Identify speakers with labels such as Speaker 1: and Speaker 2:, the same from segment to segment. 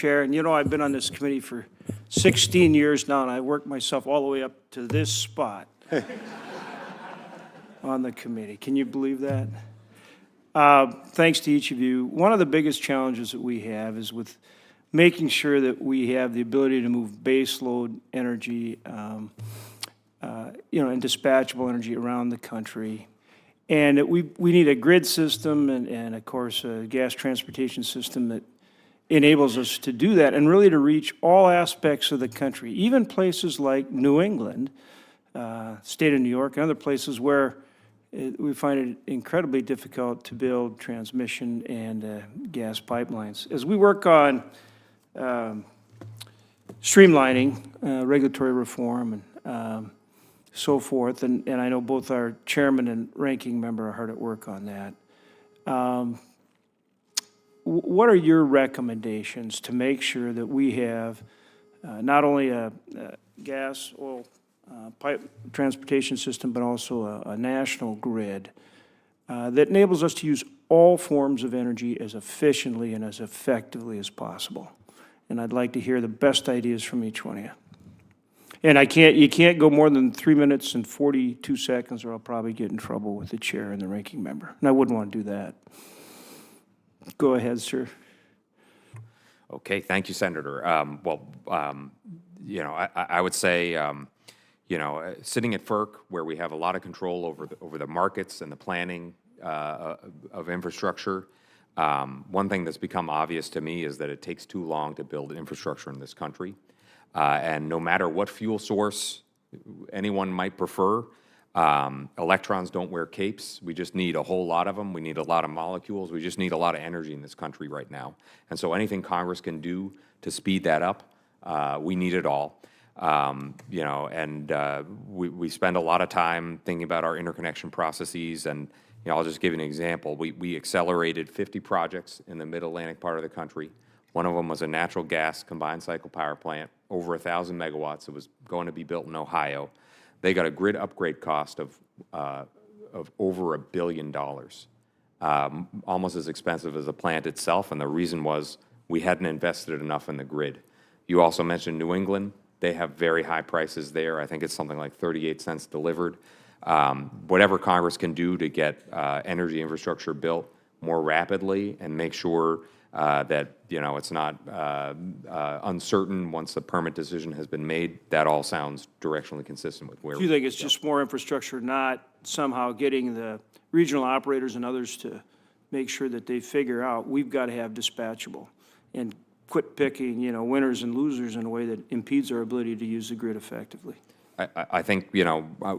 Speaker 1: Chair, and you know I've been on this committee for 16 years now, and I worked myself all the way up to this spot on the committee. Can you believe that? Thanks to each of you. One of the biggest challenges that we have is with making sure that we have the ability to move base load energy, and dispatchable energy around the country. And that we need a grid system and of course, a gas transportation system that enables us to do that and really to reach all aspects of the country, even places like New England, state of New York, and other places where we find it incredibly difficult to build transmission and gas pipelines. As we work on streamlining regulatory reform and so forth, and I know both our chairman and ranking member are hard at work on that. What are your recommendations to make sure that we have not only a gas, oil, pipe transportation system, but also a national grid that enables us to use all forms of energy as efficiently and as effectively as possible? And I'd like to hear the best ideas from each one of you. And you can't go more than 3 minutes and 42 seconds, or I'll probably get in trouble with the chair and the ranking member. And I wouldn't want to do that. Go ahead, sir.
Speaker 2: Okay, thank you, Senator. I would say, sitting at FERC, where we have a lot of control over the markets and the planning of infrastructure, one thing that's become obvious to me is that it takes too long to build infrastructure in this country. And no matter what fuel source anyone might prefer, electrons don't wear capes. We just need a whole lot of them. We need a lot of molecules. We just need a lot of energy in this country right now. And so anything Congress can do to speed that up, we need it all. We spend a lot of time thinking about our interconnection processes. And I'll just give you an example. We accelerated 50 projects in the mid-Atlantic part of the country. One of them was a natural gas combined cycle power plant, over 1,000 megawatts. It was going to be built in Ohio. They got a grid upgrade cost of over $1 billion, almost as expensive as the plant itself. And the reason was we hadn't invested enough in the grid. You also mentioned New England. They have very high prices there. I think it's something like 38 cents delivered. Whatever Congress can do to get energy infrastructure built more rapidly and make sure that it's not uncertain once the permit decision has been made, that all sounds directionally consistent with where.
Speaker 1: Do you think it's just more infrastructure, not somehow getting the regional operators and others to make sure that they figure out we've got to have dispatchable and quit picking, winners and losers in a way that impedes our ability to use the grid effectively?
Speaker 2: I think,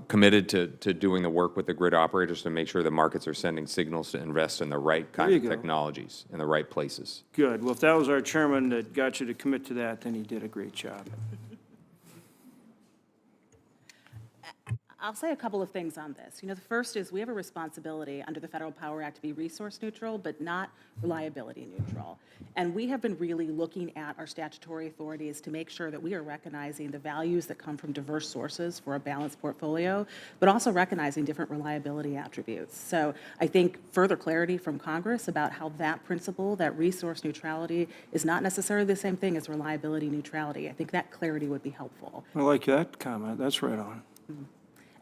Speaker 2: committed to doing the work with the grid operators to make sure the markets are sending signals to invest in the right kind of technologies in the right places.
Speaker 1: Good. Well, if that was our chairman that got you to commit to that, then he did a great job.
Speaker 3: I'll say a couple of things on this. The first is we have a responsibility under the Federal Power Act to be resource neutral, but not reliability neutral. And we have been really looking at our statutory authorities to make sure that we are recognizing the values that come from diverse sources for a balanced portfolio, but also recognizing different reliability attributes. So I think further clarity from Congress about how that principle, that resource neutrality, is not necessarily the same thing as reliability neutrality. I think that clarity would be helpful.
Speaker 1: I like that comment. That's right on.
Speaker 3: Mm-hmm.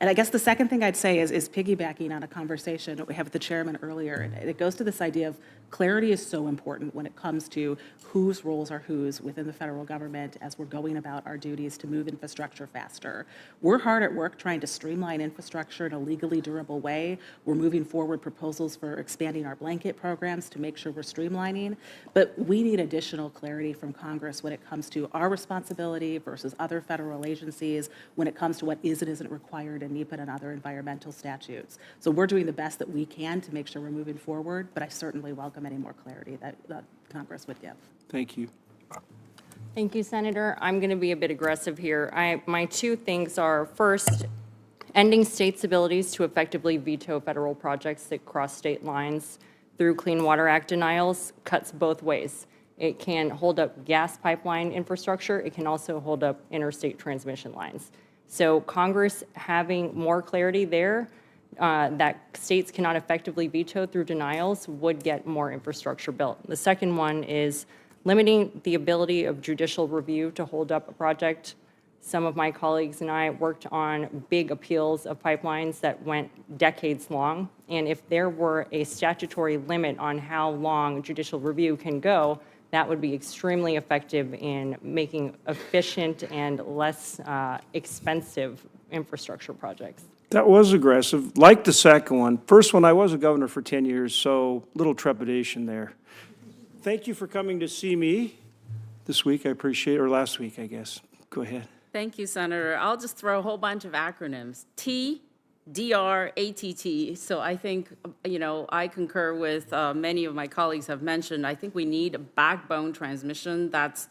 Speaker 3: And I guess the second thing I'd say is piggybacking on a conversation that we had with the chairman earlier. And it goes to this idea of clarity is so important when it comes to whose roles are whose within the federal government as we're going about our duties to move infrastructure faster. We're hard at work trying to streamline infrastructure in a legally durable way. We're moving forward proposals for expanding our blanket programs to make sure we're streamlining. But we need additional clarity from Congress when it comes to our responsibility versus other federal agencies, when it comes to what is and isn't required in NEPA and other environmental statutes. So we're doing the best that we can to make sure we're moving forward, but I certainly welcome any more clarity that Congress would give.
Speaker 1: Thank you.
Speaker 4: Thank you, Senator. I'm going to be a bit aggressive here. My two things are, first, ending states' abilities to effectively veto federal projects that cross state lines through Clean Water Act denials cuts both ways. It can hold up gas pipeline infrastructure. It can also hold up interstate transmission lines. So Congress having more clarity there that states cannot effectively veto through denials would get more infrastructure built. The second one is Limiting the ability of judicial review to hold up a project. Some of my colleagues and I worked on big appeals of pipelines that went decades long, and if there were a statutory limit on how long judicial review can go, that would be extremely effective in making efficient and less expensive infrastructure projects.
Speaker 1: That was aggressive, like the second one. First one, I was a governor for 10 years, so little trepidation there. Thank you for coming to see me this week, I appreciate it, or last week, I guess. Go ahead.
Speaker 5: Thank you, Senator. I'll just throw a whole bunch of acronyms. T, DR, ATT. So I think, I concur with many of my colleagues have mentioned, I think we need a backbone transmission that's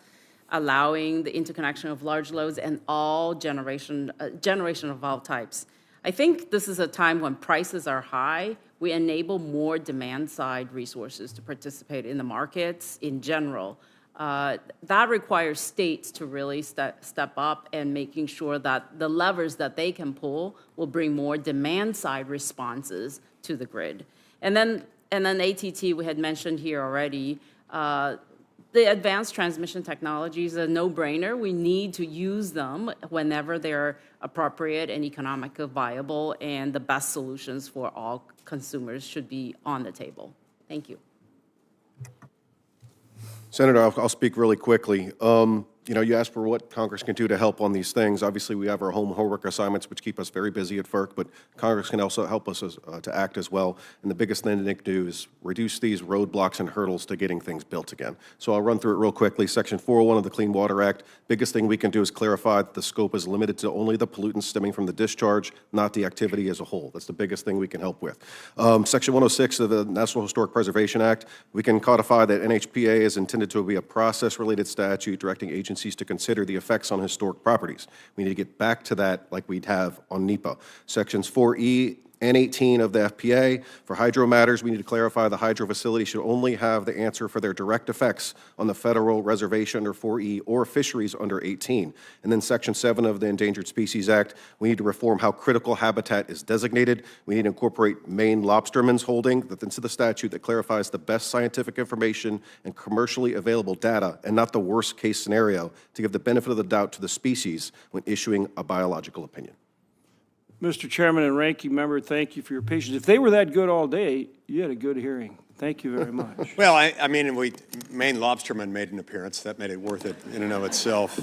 Speaker 5: allowing the interconnection of large loads and all generation of all types. I think this is a time when prices are high. We enable more demand-side resources to participate in the markets in general. That requires states to really step up and making sure that the levers that they can pull will bring more demand-side responses to the grid. And then ATT, we had mentioned here already, the advanced transmission technology is a no-brainer. We need to use them whenever they're appropriate and economically viable, and the best solutions for all consumers should be on the table. Thank you.
Speaker 6: Senator, I'll speak really quickly. You asked for what Congress can do to help on these things. Obviously, we have our homework assignments, which keep us very busy at FERC, but Congress can also help us to act as well. And the biggest thing they can do is reduce these roadblocks and hurdles to getting things built again. So I'll run through it real quickly. Section 401 of the Clean Water Act, biggest thing we can do is clarify that the scope is limited to only the pollutants stemming from the discharge, not the activity as a whole. That's the biggest thing we can help with. Section 106 of the National Historic Preservation Act, we can codify that NHPA is intended to be a process-related statute directing agencies to consider the effects on historic properties. We need to get back to that like we'd have on NEPA. Sections 4E and 18 of the FPA. For hydro matters, we need to clarify the hydro facility should only have the answer for their direct effects on the federal reservation under 4E or fisheries under 18. And then Section 7 of the Endangered Species Act, we need to reform how critical habitat is designated. We need to incorporate Maine lobstermen's holding into the statute that clarifies the best scientific information and commercially available data and not the worst case scenario to give the benefit of the doubt to the species when issuing a biological opinion.
Speaker 1: Mr. Chairman and Ranking Member, thank you for your patience. If they were that good all day, you had a good hearing. Thank you very much.
Speaker 7: Well, I mean, Maine lobstermen made an appearance. That made it worth it in and of itself.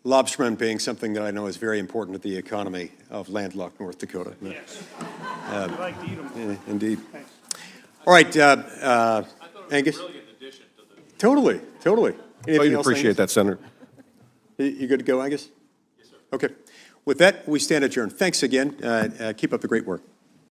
Speaker 7: Lobstermen being something that I know is very important to the economy of landlocked North Dakota.
Speaker 1: Yes. I like to eat them.
Speaker 7: Indeed.
Speaker 1: Thanks.
Speaker 7: All right,
Speaker 8: I thought it
Speaker 7: Angus.
Speaker 8: was a brilliant addition to the...
Speaker 7: Totally.
Speaker 6: Oh,
Speaker 7: Anything
Speaker 6: you
Speaker 7: else,
Speaker 6: appreciate
Speaker 7: Angus?
Speaker 6: that, Senator.
Speaker 7: You good to go, Angus?
Speaker 8: Yes, sir.
Speaker 7: Okay. With that, we stand adjourned. Thanks again. Keep up the great work.